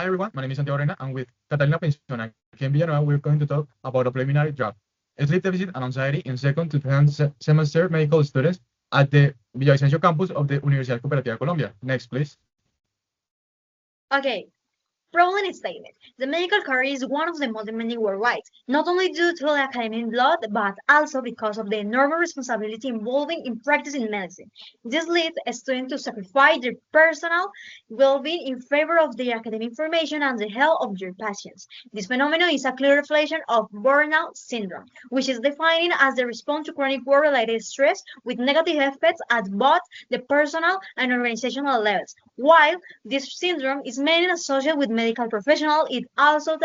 Hi everyone, my name is Santiago, and with Catalina Pinzón and Ken Villanueva, we're going to talk about a preliminary draft. Sleep deficit and anxiety in second to 10th semester medical students at the Villavicencio campus of the Universidad Cooperativa de Colombia. Next, please. Okay, problem statement. The medical career is one of the most demanding worldwide, not only due to the academic blood, but also because of the enormous responsibility involving in practicing medicine. This leads students to sacrifice their personal well-being in favor of their academic information and the health of their patients. This phenomenon is a clear reflection of burnout syndrome, which is defined as the response to chronic work-related stress with negative effects at both the personal and organizational levels. While this syndrome is mainly associated with medical professionals, it also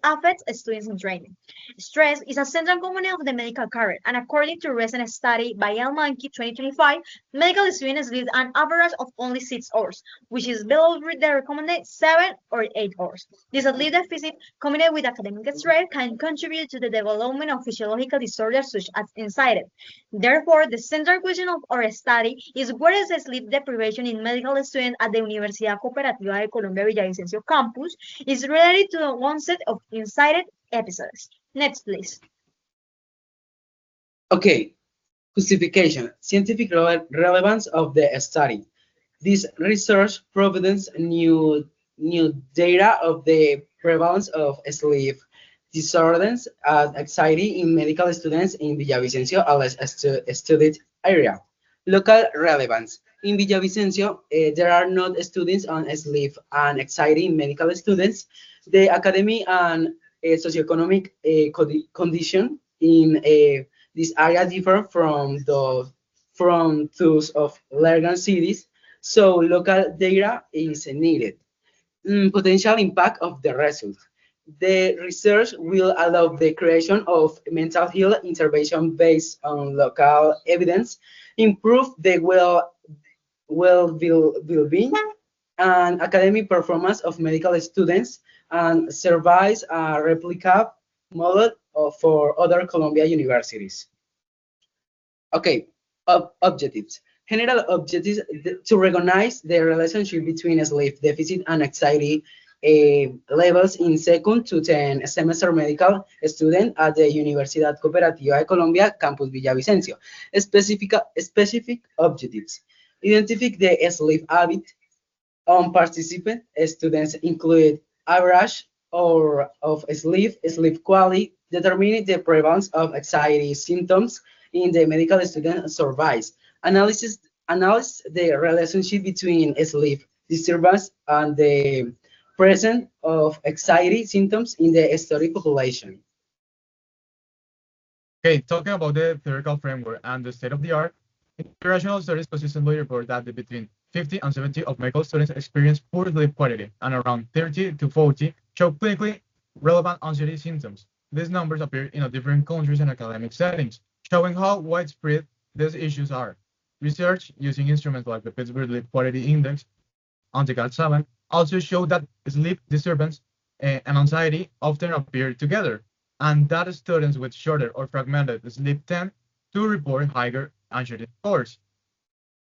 affects students in training. Stress is a central component of the medical career, and according to a recent study by El Monkey 2025, medical students live an average of only 6 hours, which is below the recommended 7 or 8 hours. This sleep deficit, combined with academic stress, can contribute to the development of physiological disorders such as anxiety. Therefore, the central question of our study is what is the sleep deprivation in medical students at the Universidad Cooperativa de Colombia Villavicencio campus is related to the onset of anxiety episodes. Next, please. Okay, justification, scientific relevance of the study. This research provides new data of the prevalence of sleep disorders and anxiety in medical students in Villavicencio, a less studied area. Local relevance. In Villavicencio, there are not students on sleep and anxiety in medical students. The academic and socioeconomic condition in this area differ from those of larger cities, so local data is needed. Potential impact of the result. The research will allow the creation of mental health intervention based on local evidence, improve the well-being and academic performance of medical students, and serves a replica model for other Columbia universities. Okay, objectives. General objectives to recognize the relationship between sleep deficit and anxiety levels in second to 10th semester medical student at the Universidad Cooperativa de Colombia, Campus Villavicencio. Specific objectives. Identify the sleep habit on participant students include average or of sleep quality, determining the prevalence of anxiety symptoms in the medical student surveys. Analyze the relationship between sleep disturbance and the presence of anxiety symptoms in the study population. Okay, talking about the theoretical framework and the state of the art, international studies consistently report that between 50 and 70 of medical students experience poor sleep quality, and around 30 to 40 show clinically relevant anxiety symptoms. These numbers appear in different countries and academic settings, showing how widespread these issues are. Research using instruments like the Pittsburgh Sleep Quality Index, Anteproyecto, also show that sleep disturbance and anxiety often appear together, and that students with shorter or fragmented sleep tend to report higher anxiety scores.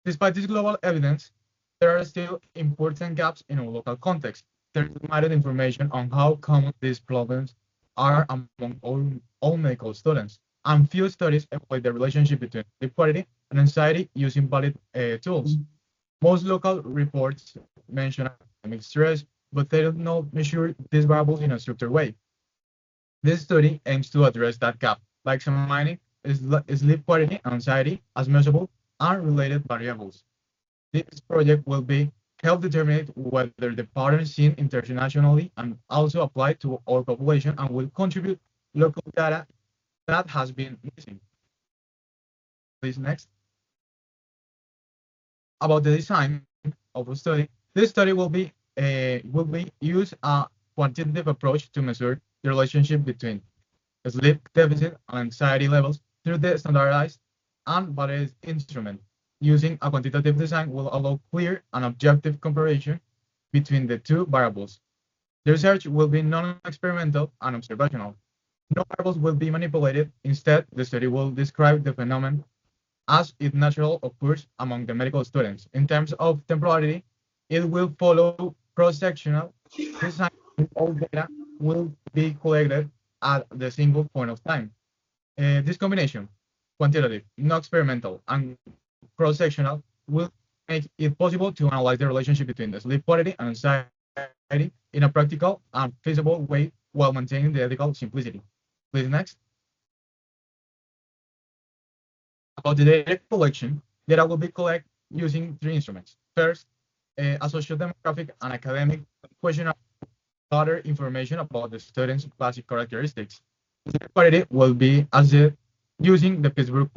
Despite this global evidence, there are still important gaps in our local context. There is limited information on how common these problems are among all medical students, and few studies evaluate the relationship between sleep quality and anxiety using valid tools. Most local reports mention academic stress, but they do not measure these variables in a structured way. This study aims to address that gap by examining sleep quality and anxiety as measurable and related variables. This project will be help determine whether the patterns seen internationally and also apply to our population and will contribute local data that has been missing. Please next. About the design of a study, this study will be use a quantitative approach to measure the relationship between sleep deficit and anxiety levels through the standardized and validated instrument. Using a quantitative design will allow clear and objective comparison between the two variables. The research will be non-experimental and observational. No variables will be manipulated. Instead, the study will describe the phenomenon as it naturally occurs among the medical students. In terms of temporality, it will follow cross-sectional, this time all data will be collected at the single point of time. This combination, quantitative, not experimental, and cross-sectional, will make it possible to analyze the relationship between the sleep quality and anxiety in a practical and feasible way while maintaining the ethical simplicity. Please next. About the data collection, data will be collected using three instruments. First, a socio-demographic and academic questionnaire other information about the students' basic characteristics. Sleep quality will be assessed using the Pittsburgh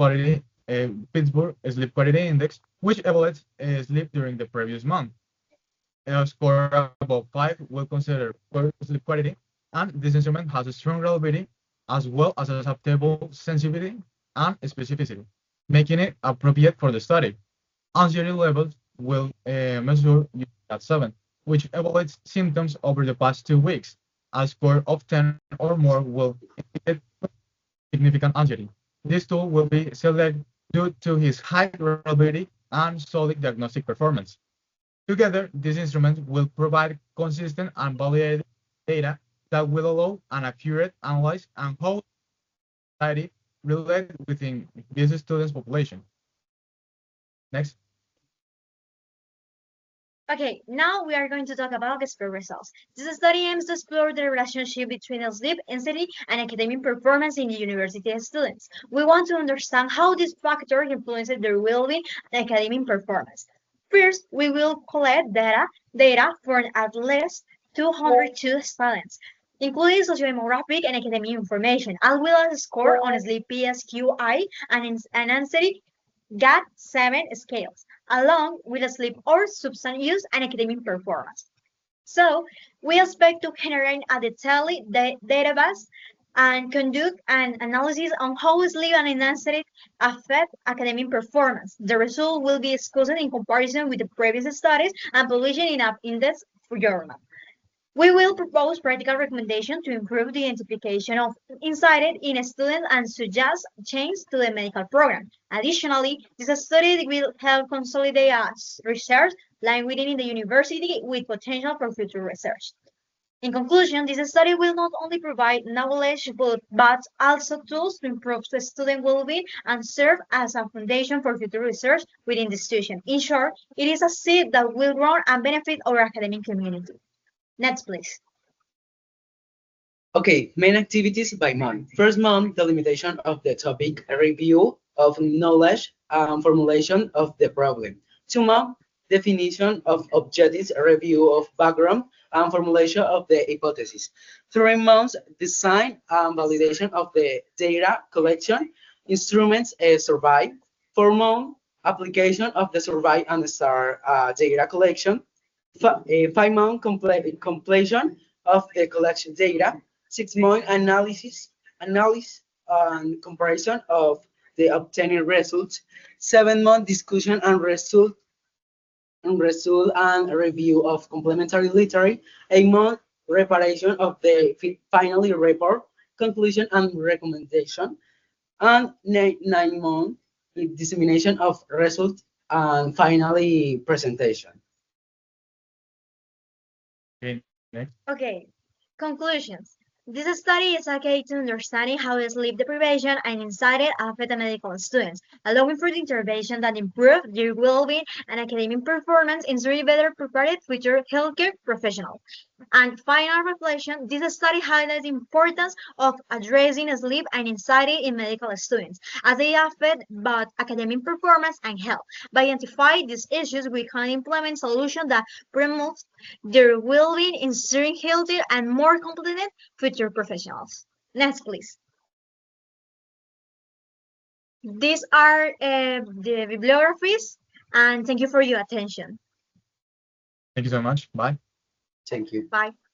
Sleep Quality Index, which evaluates sleep during the previous month. A score above 5 will consider poor sleep quality, and this instrument has a strong reliability as well as acceptable sensitivity and specificity, making it appropriate for the study. Anxiety levels will measure at 7, which evaluates symptoms over the past 2 weeks. A score of 10 or more will indicate significant anxiety. This tool will be selected due to his high reliability and solid diagnostic performance. Together, these instruments will provide consistent and validated data that will allow an accurate analysis and how society relates within this student's population. Next. Okay, now we are going to talk about expert results. This study aims to explore the relationship between sleep intensity and academic performance in the university students. We want to understand how these factors influence their well-being and academic performance. First, we will collect data from at least 202 students, including sociodemographic and academic information, as well as a score on sleep PSQI and anxiety GAT-7 scales, along with sleep or substance use and academic performance. So we expect to generate a detailed database and conduct an analysis on how sleep and anxiety affect academic performance. The result will be discussed in comparison with the previous studies and published in an in-depth journal. We will propose practical recommendations to improve the identification of anxiety in students and suggest changes to the medical program. Additionally, this study will help consolidate research line within the university with potential for future research. In conclusion, this study will not only provide knowledge but also tools to improve the student well-being and serve as a foundation for future research within the institution. In short, it is a seed that will grow and benefit our academic community. Next, please. Okay, main activities by month. First month, the limitation of the topic, a review of knowledge and formulation of the problem. 2 months, definition of objectives, a review of background and formulation of the hypothesis. 3 months, design and validation of the data collection, instruments, survey. 4 months, application of the survey and start data collection. 5-month completion of the collection data, 6-month analysis and comparison of the obtained results, 7-month discussion and result and review of complementary literature, 8-month preparation of the final report, conclusion and recommendation, and 9-month dissemination of results and finally presentation. Okay, next. Okay, conclusions. This study is a key to understanding how sleep deprivation and anxiety affect the medical students, allowing for the intervention that improve their well-being and academic performance in order better prepared future healthcare professionals. And final reflection, this study highlights the importance of addressing sleep and anxiety in medical students, as they affect both academic performance and health. By identifying these issues, we can implement solutions that promote their well-being, ensuring healthier and more competent future professionals. Next, please. These are the bibliographies, and thank you for your attention. Thank you so much. Bye. Thank you. Bye.